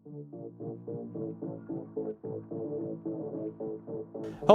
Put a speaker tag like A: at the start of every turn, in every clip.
A: Hello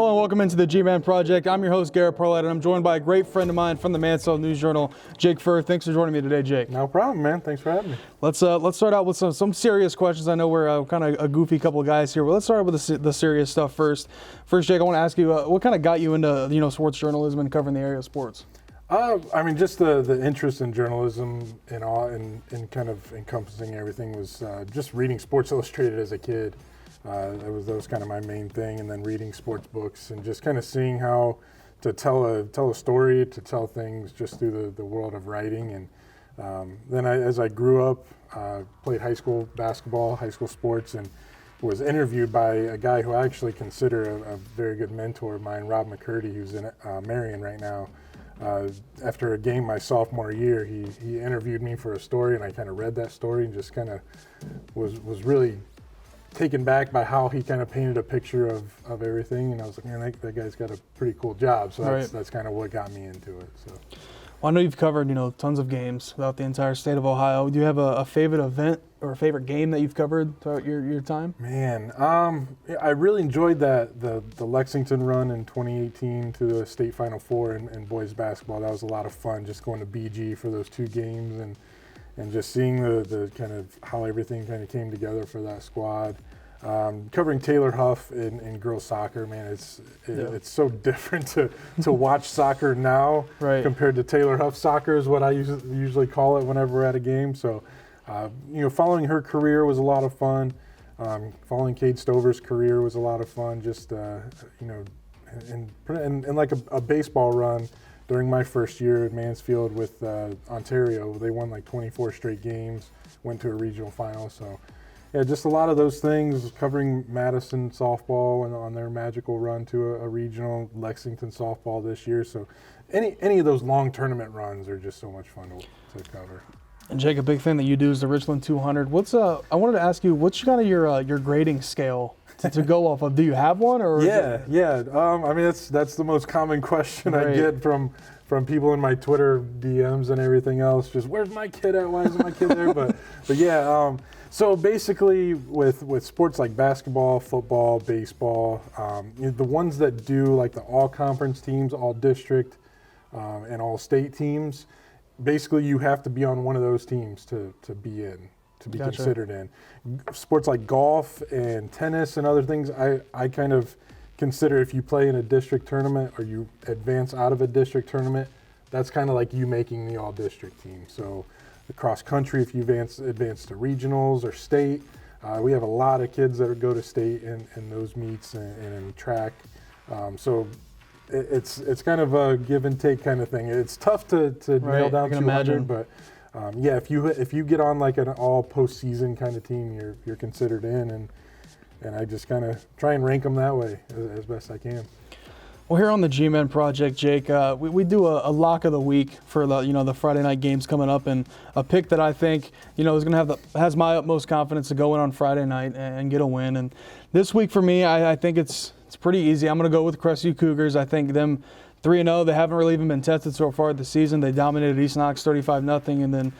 A: and welcome into the G-Man Project. I'm your host, Garrett Perlett, and I'm joined by a great friend of mine from the Mansfield News Journal, Jake Furr. Thanks for joining me today, Jake.
B: No problem, man. Thanks for having me.
A: Let's start out with some serious questions. I know we're kind of a goofy couple of guys here, but let's start out with the serious stuff first. First, Jake, I want to ask you, what kind of got you into sports journalism and covering the area of sports?
B: Just the interest in journalism and all, and kind of encompassing everything was just reading Sports Illustrated as a kid. That was kind of my main thing, and then reading sports books and just kind of seeing how to tell a story, to tell things just through the world of writing. And then as I grew up, played high school basketball, high school sports, and was interviewed by a guy who I actually consider a very good mentor of mine, Rob McCurdy, who's in Marion right now. After a game my sophomore year, he interviewed me for a story, and I kind of read that story and just kind of was really taken back by how he kind of painted a picture of everything, and I was like, man, that guy's got a pretty cool job. So that's kind of what got me into it. So,
A: well, I know you've covered tons of games throughout the entire state of Ohio. Do you have a favorite event or a favorite game that you've covered throughout your time?
B: Man, I really enjoyed the Lexington run in 2018 to the state Final Four in boys basketball. That was a lot of fun, just going to BG for those 2 games and just seeing the kind of how everything kind of came together for that squad. Covering Taylor Huff in girls soccer, man, it's so different to watch soccer now compared to Taylor Huff soccer is what I usually call it whenever we're at a game. So, following her career was a lot of fun. Following Cade Stover's career was a lot of fun. Just and like a baseball run. During my first year at Mansfield with Ontario, they won like 24 straight games, went to a regional final. So, yeah, just a lot of those things, covering Madison softball and on their magical run to a regional, Lexington softball this year. So any of those long tournament runs are just so much fun to cover.
A: And Jake, a big thing that you do is the Richland 200. I wanted to ask you, what's kind of your grading scale to go off of? Do you have one? Or
B: Yeah. That's the most common question I get from people in my Twitter DMs and everything else. Just, where's my kid at? Why isn't my kid there? But yeah. So basically, with sports like basketball, football, baseball, the ones that do like the all-conference teams, all-district, and all-state teams, basically you have to be on one of those teams to be in. To be considered in. Sports like golf and tennis and other things, I kind of consider if you play in a district tournament or you advance out of a district tournament, that's kind of like you making the all-district team. So the cross country, if you advance to regionals or state, we have a lot of kids that go to state in those meets and in track. So it's kind of a give and take kind of thing. It's tough to nail down 200, but if you get on like an all postseason kind of team, you're considered in, and I just kind of try and rank them that way as best I can.
A: Well, here on the G-Men Project, Jake, we do a lock of the week for the Friday night games coming up, and a pick that I think is going to has my utmost confidence to go in on Friday night and get a win. And this week for me, I think it's pretty easy. I'm going to go with Crestview Cougars. I think them 3-0. They haven't really even been tested so far this season. They dominated East Knox 35-0 and then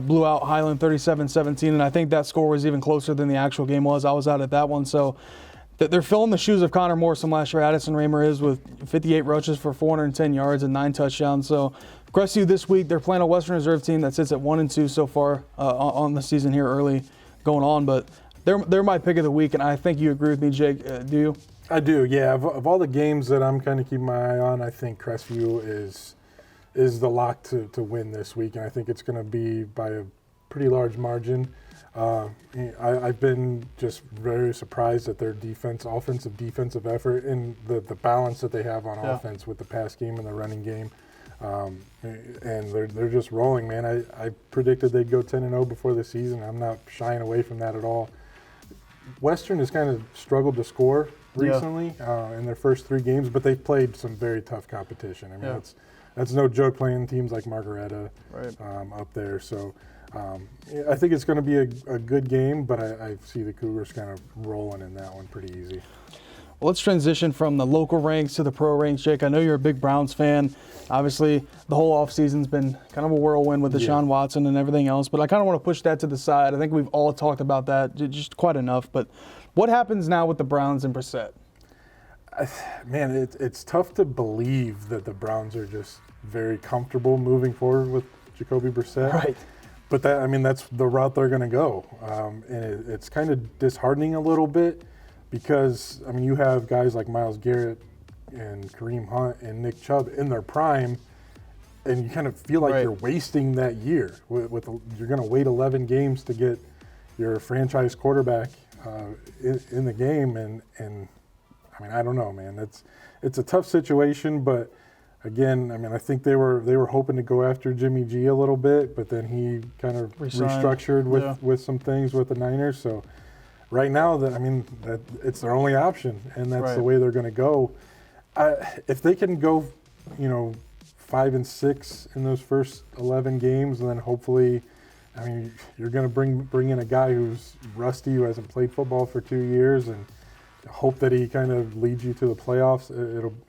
A: blew out Highland 37-17. And I think that score was even closer than the actual game was. I was out at that one. So they're filling the shoes of Connor Morrison last year. Addison Raymer is with 58 rushes for 410 yards and 9 touchdowns. So Crestview this week, they're playing a Western Reserve team that sits at 1-2 so far on the season here early going on. But they're my pick of the week, and I think you agree with me, Jake. Do you?
B: I do, yeah. Of all the games that I'm kind of keeping my eye on, I think Crestview is the lock to win this week, and I think it's going to be by a pretty large margin. I've been just very surprised at their offensive defensive effort and the balance that they have on offense with the pass game and the running game. And they're just rolling, man. I predicted they'd go 10-0 before the season. I'm not shying away from that at all. Western has kind of struggled to score recently in their first 3 games, but they've played some very tough competition. I mean, that's no joke playing teams like Margaretta up there. So I think it's going to be a good game, but I see the Cougars kind of rolling in that one pretty easy.
A: Well, let's transition from the local ranks to the pro ranks. Jake, I know you're a big Browns fan. Obviously, the whole offseason's been kind of a whirlwind with Deshaun Watson and everything else, but I kind of want to push that to the side. I think we've all talked about that just quite enough. But what happens now with the Browns and Brissett?
B: Man, it's tough to believe that the Browns are just very comfortable moving forward with Jacoby Brissett.
A: Right.
B: But that's the route they're going to go. And it's kind of disheartening a little bit because, I mean, you have guys like Myles Garrett and Kareem Hunt and Nick Chubb in their prime, and you kind of feel like you're wasting that year. You're going to wait 11 games to get your franchise quarterback in the game, and I mean, I don't know, man. It's a tough situation, but again, I mean, I think they were hoping to go after Jimmy G a little bit, but then he kind of restructured with some things with the Niners. So right now, it's their only option, and that's the way they're going to go. If they can go, 5-6 in those first 11 games, and then hopefully, I mean, you're going to bring in a guy who's rusty, who hasn't played football for 2 years, and hope that he kind of leads you to the playoffs.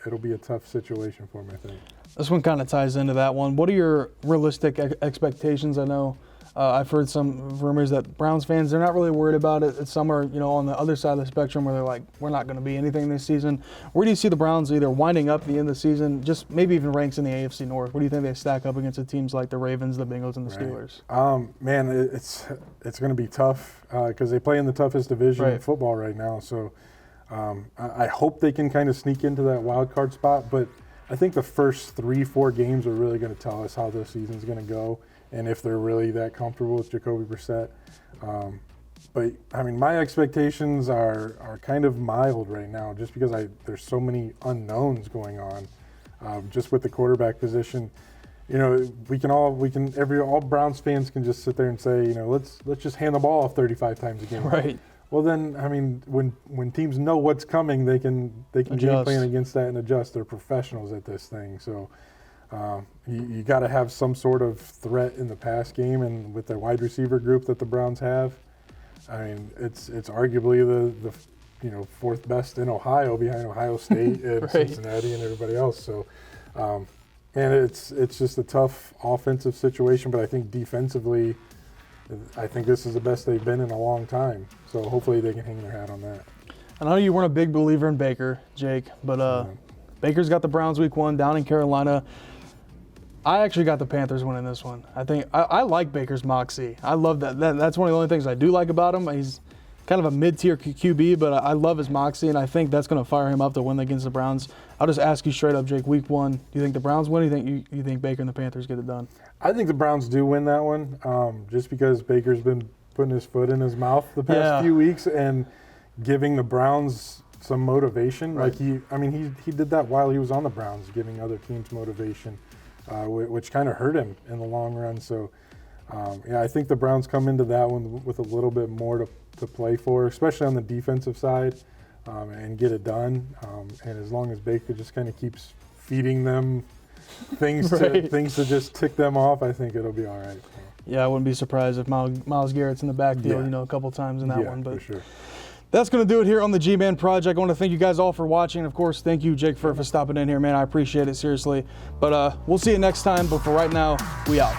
B: It'll be a tough situation for him, I think.
A: This one kind of ties into that one. What are your realistic expectations? I know I've heard some rumors that Browns fans, they're not really worried about it. Some are, on the other side of the spectrum where they're like, we're not going to be anything this season. Where do you see the Browns either winding up at the end of the season, just maybe even ranks in the AFC North? What do you think they stack up against the teams like the Ravens, the Bengals, and the Steelers?
B: Man, it's going to be tough because they play in the toughest division in football right now. So I hope they can kind of sneak into that wild card spot, but I think the first 3-4 games are really going to tell us how the season's going to go and if they're really that comfortable with Jacoby Brissett. But I mean, my expectations are kind of mild right now, just because there's so many unknowns going on, just with the quarterback position. All Browns fans can just sit there and say, let's just hand the ball off 35 times a game.
A: Right.
B: Well, then, I mean, when teams know what's coming, they can game plan against that and adjust. They're professionals at this thing. So you got to have some sort of threat in the pass game, and with the wide receiver group that the Browns have, I mean, it's arguably the fourth best in Ohio, behind Ohio State and Cincinnati and everybody else. So, and it's just a tough offensive situation, but I think defensively, I think this is the best they've been in a long time. So hopefully they can hang their hat on that.
A: I know you weren't a big believer in Baker, Jake, but Baker's got the Browns week 1 down in Carolina. I actually got the Panthers winning this one. I think I like Baker's moxie. I love that. That's one of the only things I do like about him. He's kind of a mid-tier QB, but I love his moxie, and I think that's going to fire him up to win against the Browns. I'll just ask you straight up, Jake, week 1, do you think the Browns win, or do you think Baker and the Panthers get it done?
B: I think the Browns do win that one, just because Baker's been putting his foot in his mouth the past few weeks and giving the Browns some motivation.
A: Right.
B: Like he did that while he was on the Browns, giving other teams motivation, which kind of hurt him in the long run. So, I think the Browns come into that one with a little bit more to play for, especially on the defensive side, and get it done. And as long as Baker just kind of keeps feeding them things to just tick them off, I think it'll be all right.
A: Yeah, I wouldn't be surprised if Myles Garrett's in the backfield, a couple times in that one. But
B: for sure.
A: That's going to do it here on the G-Man Project. I want to thank you guys all for watching. Of course, thank you, Jake, for stopping in here, man. I appreciate it, seriously. But we'll see you next time. But for right now, we out.